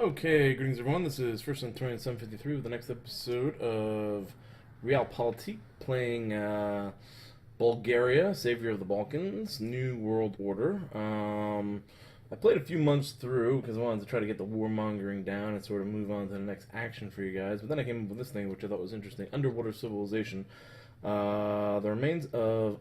Okay, greetings everyone. This is First Centurion 753 with the next episode of Realpolitik playing Bulgaria, Savior of the Balkans, New World Order. I played a few months through because I wanted to try to get the warmongering down and sort of move on to the next action for you guys. But then I came up with this thing, which I thought was interesting: underwater civilization. The remains of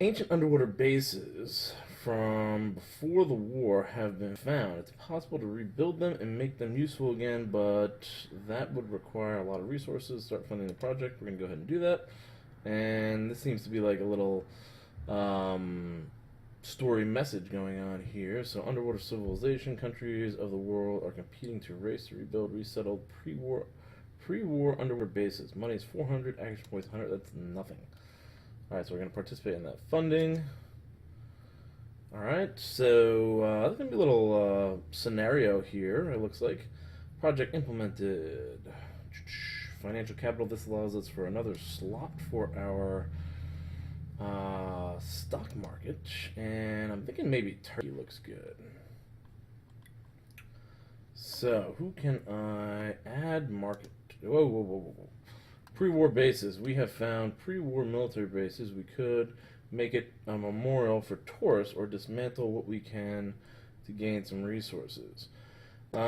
ancient underwater bases from before the war have been found. It's possible to rebuild them and make them useful again, but that would require a lot of resources. Start funding the project. We're going to go ahead and do that. And this seems to be like a little story message going on here. So underwater civilization countries of the world are competing to race to rebuild resettled pre-war underwater bases. Money is 400, action points 100. That's nothing. Alright, so we're going to participate in that funding. Alright, so there's going to be a little scenario here, it looks like. Project implemented. Financial capital. This allows us for another slot for our stock market. And I'm thinking maybe Turkey looks good. So, who can I add market? Whoa. Pre-war bases. We have found pre-war military bases. We could make it a memorial for tourists or dismantle what we can to gain some resources. We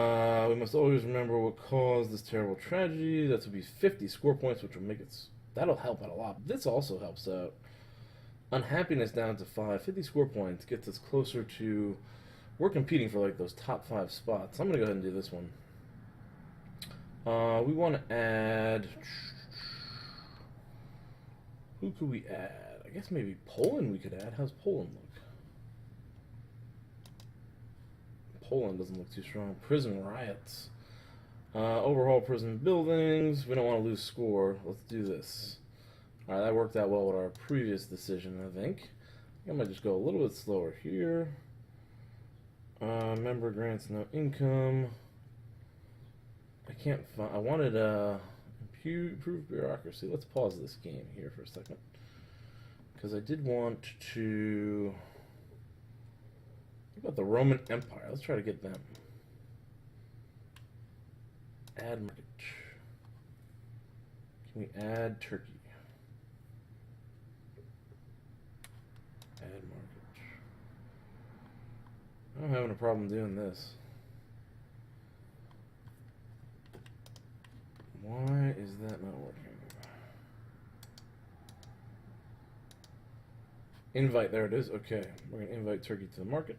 must always remember what caused this terrible tragedy. That would be 50 score points, which will make it... That'll help out a lot. This also helps out. Unhappiness down to 5. 50 score points gets us closer to... We're competing for like those top 5 spots. I'm going to go ahead and do this one. We want to add... Who could we add? I guess maybe Poland we could add. How's Poland look? Poland doesn't look too strong. Prison riots. Overhaul prison buildings. We don't want to lose score. Let's do this. Alright, that worked out well with our previous decision, I think. I might just go a little bit slower here. Member grants no income. I can't find... I wanted improve bureaucracy. Let's pause this game here for a second. Because I did want to... What about the Roman Empire? Let's try to get them. Add market. Can we add Turkey? Add market. I'm having a problem doing this. Why is that not working? Invite, there it is. Okay, we're going to invite Turkey to the market.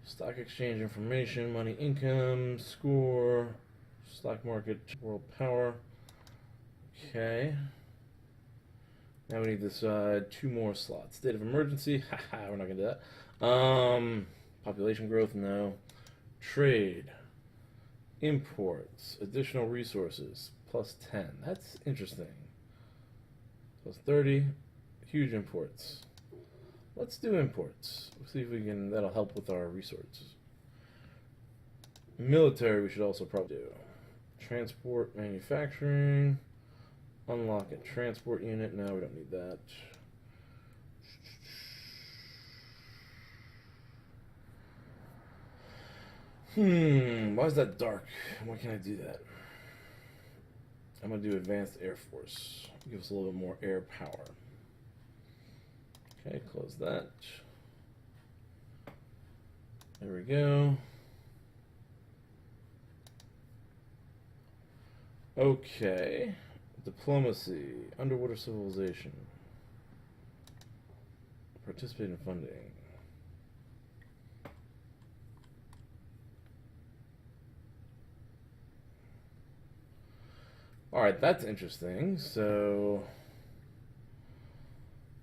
Stock exchange information, money, income, score, stock market, world power. Okay. Now we need to decide 2 more slots. State of emergency. Haha, we're not going to do that. Population growth, no. Trade. Imports, additional resources, plus 10. That's interesting. Plus 30, huge imports. Let's do imports. We'll see if we can, that'll help with our resources. Military we should also probably do. Transport, manufacturing, unlock a transport unit. No, we don't need that. Why is that dark? Why can't I do that? I'm going to do Advanced Air Force. Give us a little bit more air power. Okay, close that. There we go. Okay. Diplomacy. Underwater civilization. Participate in funding. Alright, that's interesting. So,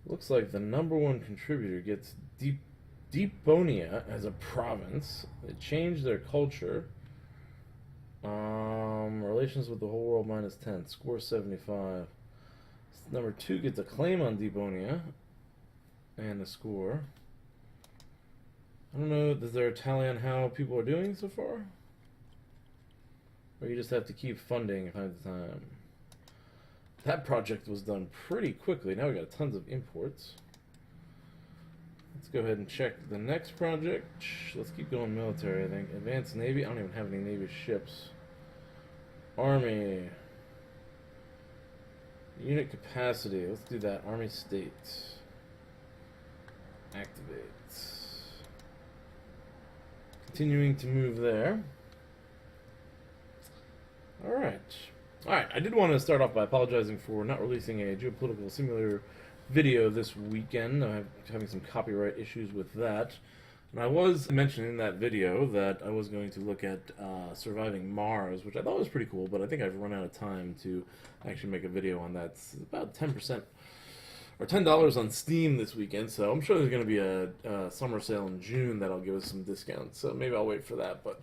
looks like the #1 contributor gets Deeponia as a province. They changed their culture. Relations with the whole world -10. Score 75. #2 gets a claim on Deeponia. And a score. I don't know, is there a tally on how people are doing so far? Or you just have to keep funding time to time. That project was done pretty quickly. Now we got tons of imports. Let's go ahead and check the next project. Let's keep going military, I think. Advanced Navy. I don't even have any Navy ships. Army. Unit capacity. Let's do that. Army state. Activate. Continuing to move there. Alright. Alright, I did want to start off by apologizing for not releasing a geopolitical simulator video this weekend. I'm having some copyright issues with that. And I was mentioning in that video that I was going to look at surviving Mars, which I thought was pretty cool, but I think I've run out of time to actually make a video on that. It's about 10% or $10 on Steam this weekend, so I'm sure there's going to be a summer sale in June that'll give us some discounts, so maybe I'll wait for that. But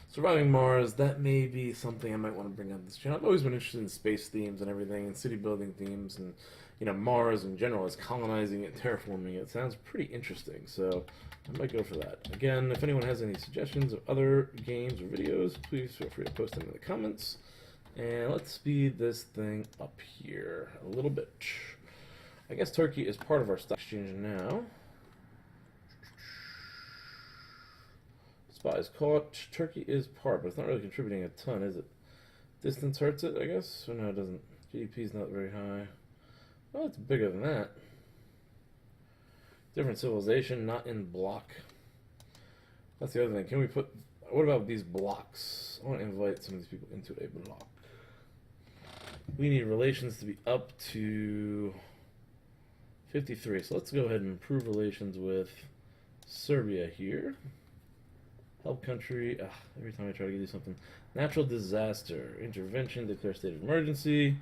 surviving Mars, that may be something I might want to bring on this channel. I've always been interested in space themes and everything, and city building themes, and Mars in general is colonizing it, terraforming it. Sounds pretty interesting, so I might go for that. Again, if anyone has any suggestions of other games or videos, please feel free to post them in the comments. And let's speed this thing up here a little bit. I guess Turkey is part of our stock exchange now. Spies caught. Turkey is part, but it's not really contributing a ton, is it? Distance hurts it, I guess? Or no, it doesn't. GDP is not very high. Well, it's bigger than that. Different civilization, not in block. That's the other thing. Can we put... What about these blocks? I want to invite some of these people into a block. We need relations to be up to 53. So let's go ahead and improve relations with Serbia here. Help country. Every time I try to do something. Natural disaster. Intervention. Declare state of emergency.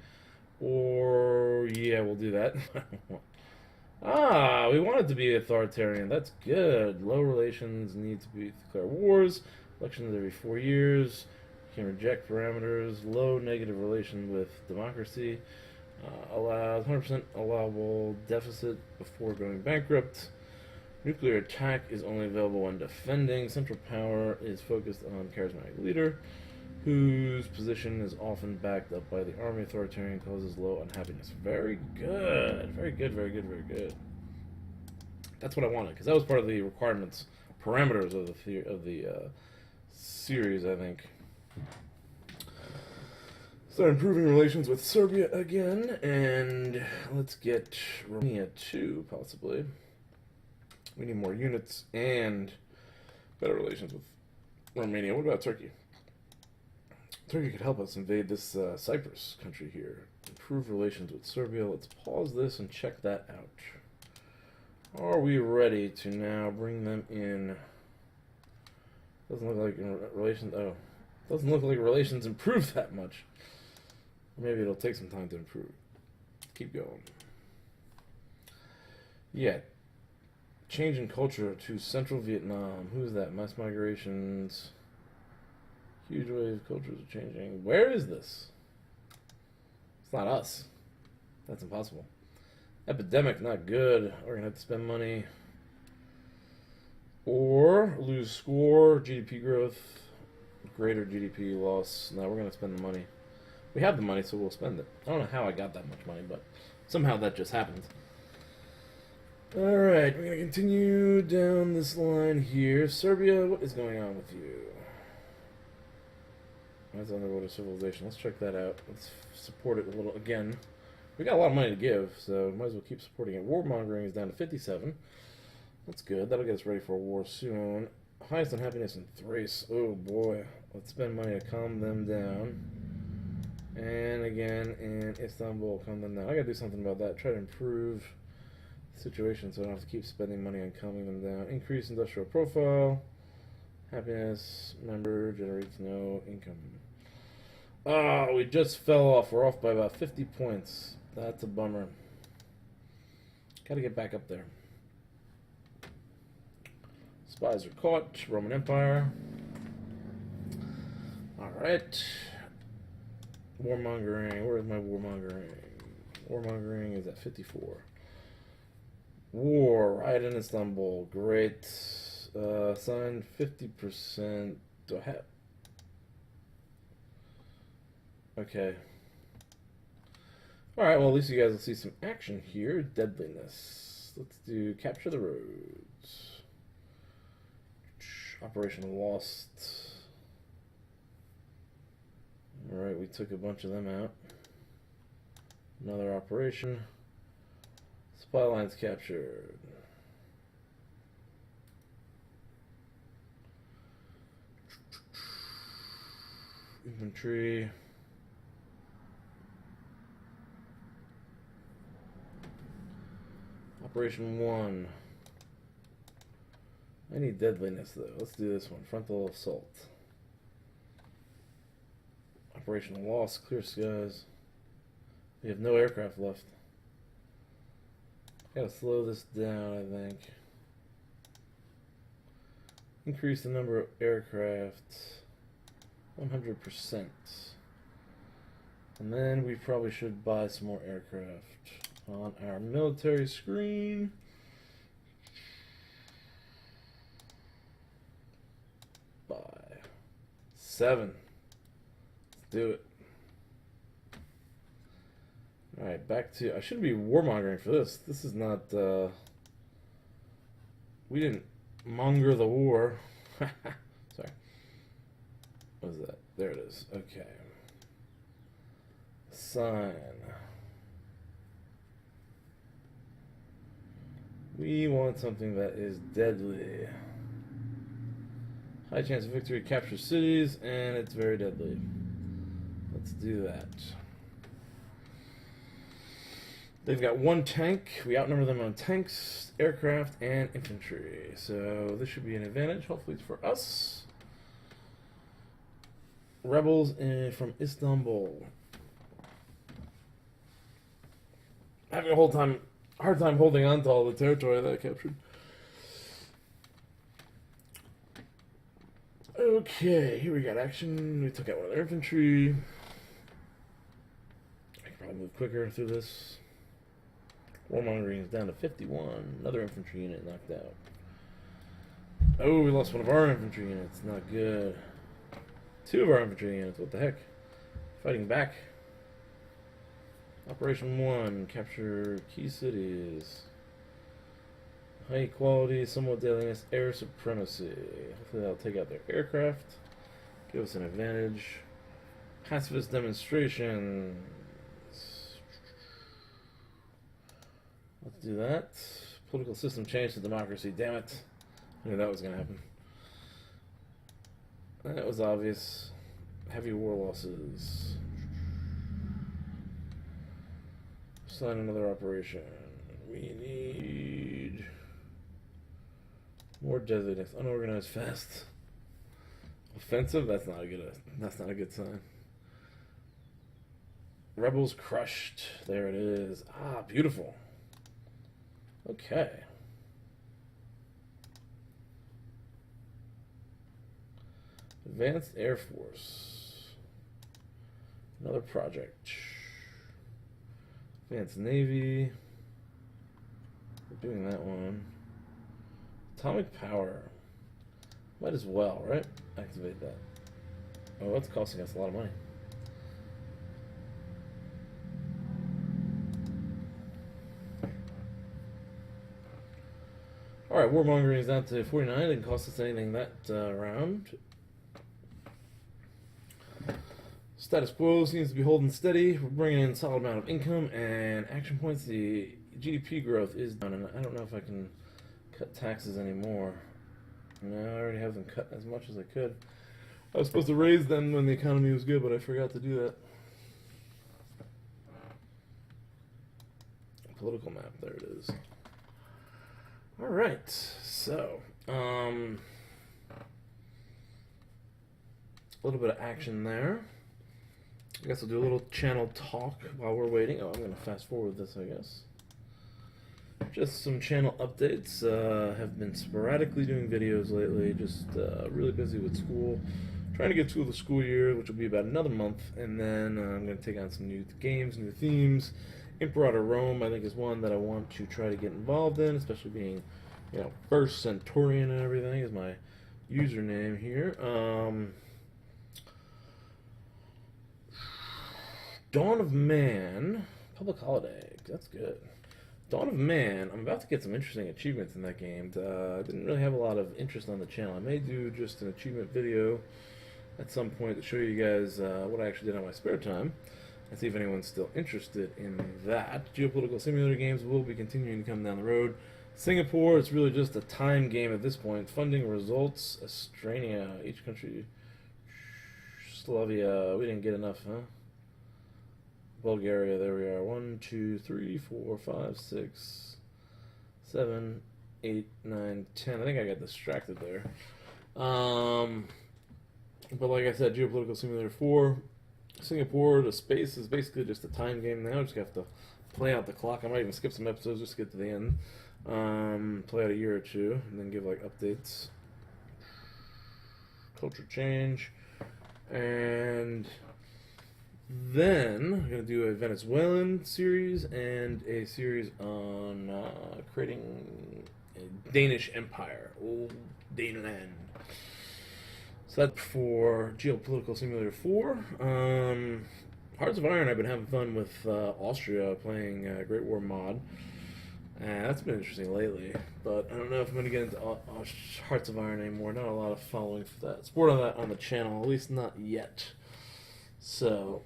Or... Yeah, we'll do that. We want it to be authoritarian. That's good. Low relations need to be declare wars. Elections every 4 years. Can reject parameters. Low negative relation with democracy. Allows 100% allowable deficit before going bankrupt. Nuclear attack is only available when defending. Central power is focused on charismatic leader, whose position is often backed up by the army. Authoritarian causes low unhappiness. Very good. Very good, very good, very good. That's what I wanted, because that was part of the requirements, parameters of the series, I think. Start improving relations with Serbia again, and let's get Romania too, possibly. We need more units and better relations with Romania. What about Turkey? Turkey could help us invade this Cyprus country here. Improve relations with Serbia. Let's pause this and check that out. Are we ready to now bring them in? Doesn't look like relations. Oh, doesn't look like relations improved that much. Maybe it'll take some time to improve. Keep going. Yeah. Change in culture to central Vietnam. Who's that? Mass migrations. Huge wave. Cultures are changing. Where is this? It's not us. That's impossible. Epidemic, not good. We're going to have to spend money. Or lose score. GDP growth. Greater GDP loss. Now we're going to spend the money. We have the money, so we'll spend it. I don't know how I got that much money, but somehow that just happened. Alright, we're going to continue down this line here. Serbia, what is going on with you? That's underwater civilization. Let's check that out. Let's support it a little again. We got a lot of money to give, so might as well keep supporting it. Warmongering is down to 57. That's good. That'll get us ready for a war soon. Highest unhappiness in Thrace. Oh boy. Let's spend money to calm them down. And again, in Istanbul, calm them down. I gotta do something about that. Try to improve the situation so I don't have to keep spending money on calming them down. Increase industrial profile. Happiness. Member generates no income. We just fell off. We're off by about 50 points. That's a bummer. Gotta get back up there. Spies are caught. Roman Empire. Alright. Warmongering. Where is my warmongering? Warmongering is at 54. War. Riot in Istanbul. Great. Signed 50%. Do I have... Okay. Alright, well at least you guys will see some action here. Deadliness. Let's do capture the roads. Operation Lost. Alright, we took a bunch of them out. Another operation. Supply lines captured. Infantry. Operation 1. I need deadliness though. Let's do this one. Frontal assault. Operation Lost. Clear skies. We have no aircraft left. Gotta slow this down, I think. Increase the number of aircraft 100%. And then we probably should buy some more aircraft on our military screen. Buy 7. Let's do it. Alright, back to... I shouldn't be warmongering for this. This is not... we didn't monger the war. Sorry. What is that? There it is. Okay. Sign. We want something that is deadly. High chance of victory, capture cities, and it's very deadly. Let's do that. They've got 1 tank. We outnumber them on tanks, aircraft, and infantry. So this should be an advantage. Hopefully it's for us. Rebels from Istanbul. Having a hard time holding on to all the territory that I captured. Okay, here we got action. We took out one of their infantry. I can probably move quicker through this. Warmongering is down to 51. Another infantry unit knocked out. Oh, we lost one of our infantry units. Not good. 2 of our infantry units. What the heck? Fighting back. Operation 1. Capture key cities. High quality, somewhat deadliness, air supremacy. Hopefully that'll take out their aircraft. Give us an advantage. Pacifist demonstrations. Let's do that. Political system change to democracy. Damn it. I knew that was going to happen. That was obvious. Heavy war losses. Sign another operation. We need more deadliness. Unorganized fast. Offensive? That's not a good sign. Rebels crushed. There it is. Ah, beautiful. Okay. Advanced Air Force. Another project. Advanced Navy. We're doing that one. Atomic Power. Might as well, right? Activate that. Oh, that's costing us a lot of money. Alright, warmongering is down to 49. Didn't cost us anything that round. Status quo seems to be holding steady. We're bringing in a solid amount of income and action points. The GDP growth is down, and I don't know if I can cut taxes anymore. No, I already have them cut as much as I could. I was supposed to raise them when the economy was good, but I forgot to do that. Political map, there it is. Alright, so, a little bit of action there. I guess I'll do a little channel talk while we're waiting. Oh, I'm going to fast forward this, I guess. Just some channel updates. Have been sporadically doing videos lately, just really busy with school. Trying to get through the school year, which will be about another month, and then I'm going to take on some new games, new themes. Imperator Rome, I think, is one that I want to try to get involved in, especially being, you know, First Centurion and everything is my username here. Dawn of Man, public holiday, that's good. Dawn of Man. I'm about to get some interesting achievements in that game. I didn't really have a lot of interest on the channel. I may do just an achievement video at some point to show you guys what I actually did on my spare time and see if anyone's still interested in that. Geopolitical simulator games will be continuing to come down the road. Singapore, it's really just a time game at this point. Funding results, Estrania, each country. Slavia, we didn't get enough, huh? Bulgaria, there we are. 1, 2, 3, 4, 5, 6, 7, 8, 9, 10. I think I got distracted there. But like I said, Geopolitical Simulator 4. Singapore, the space is basically just a time game now. Just have to play out the clock. I might even skip some episodes just to get to the end. Play out a year or two, and then give like updates. Culture change. And then I'm going to do a Venezuelan series and a series on creating a Danish empire. Old Daneland. So that's for Geopolitical Simulator 4. Hearts of Iron, I've been having fun with Austria playing Great War Mod. That's been interesting lately, but I don't know if I'm going to get into Hearts of Iron anymore. Not a lot of following for that sport on that on the channel, at least not yet. So,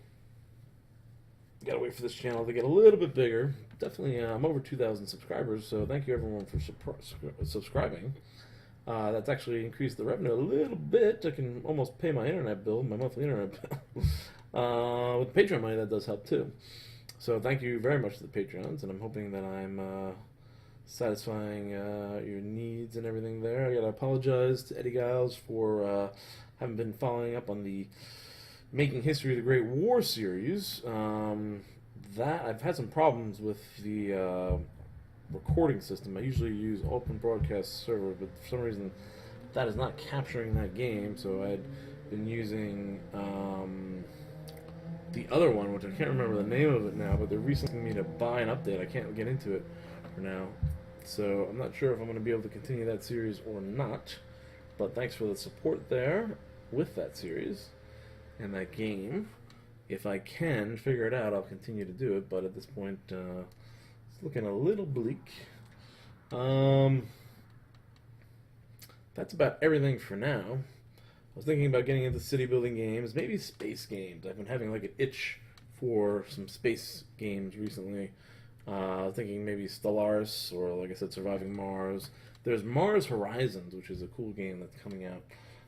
gotta wait for this channel to get a little bit bigger. Definitely, I'm over 2,000 subscribers, so thank you everyone for subscribing. That's actually increased the revenue a little bit. I can almost pay my internet bill, my monthly internet bill. With Patreon money, that does help too. So thank you very much to the Patreons, and I'm hoping that I'm satisfying your needs and everything there. I gotta apologize to Eddie Giles for having been following up on the Making History of the Great War series. That I've had some problems with the recording system. I usually use Open Broadcast Server, but for some reason that is not capturing that game, so I'd been using the other one, which I can't remember the name of it now, but they're recently me to buy an update. I can't get into it for now, so I'm not sure if I'm going to be able to continue that series or not, but thanks for the support there with that series and that game. If I can figure it out, I'll continue to do it, but at this point it's looking a little bleak. That's about everything for now. I was thinking about getting into city building games, maybe space games. I've been having like an itch for some space games recently. Thinking maybe Stellaris or, like I said, Surviving Mars. There's Mars Horizons, which is a cool game that's coming out.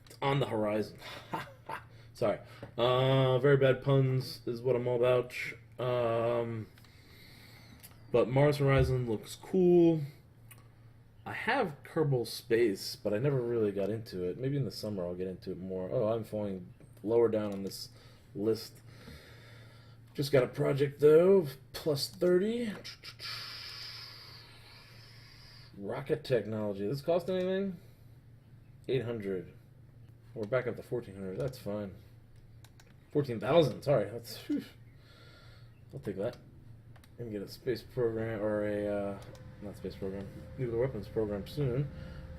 It's on the horizon. Sorry. Very bad puns is what I'm all about. But Mars Horizon looks cool. I have Kerbal Space, but I never really got into it. Maybe in the summer I'll get into it more. Oh, I'm falling lower down on this list. Just got a project, though, plus 30. Rocket technology. Does this cost anything? 800. We're back up to 1,400. That's fine. 14,000. Sorry. That's. Whew. I'll take that. And get a space program, or a, not space program, nuclear weapons program soon.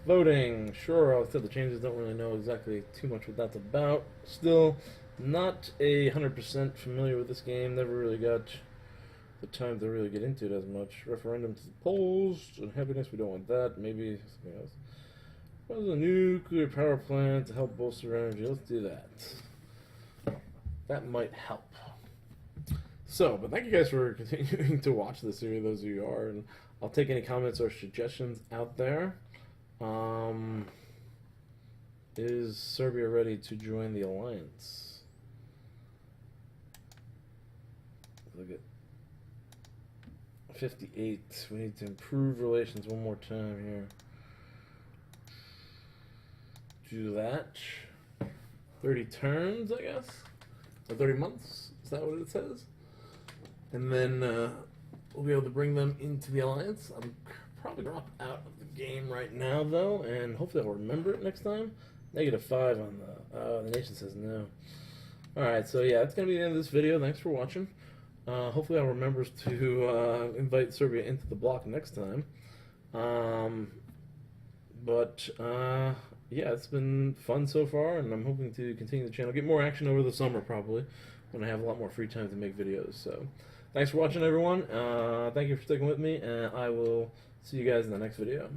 Voting. Sure, I said the changes, don't really know exactly too much what that's about. Still, not 100% familiar with this game. Never really got the time to really get into it as much. Referendum to the polls. Unhappiness, we don't want that. Maybe something else. What is a nuclear power plant to help bolster energy? Let's do that. That might help. So, but thank you guys for continuing to watch this series, those of you who are, and I'll take any comments or suggestions out there. Is Serbia ready to join the alliance? Look at 58. We need to improve relations one more time here. Do that. 30 turns, I guess? Or 30 months? Is that what it says? And then we'll be able to bring them into the alliance. I'm probably drop out of the game right now, though, and hopefully I'll remember it next time. -5 on the nation says no. Alright, so yeah, that's going to be the end of this video. Thanks for watching. Hopefully I'll remember to invite Serbia into the block next time. Yeah, it's been fun so far, and I'm hoping to continue the channel. Get more action over the summer, probably, when I have a lot more free time to make videos. So, Thanks for watching, everyone. Thank you for sticking with me, and I will see you guys in the next video.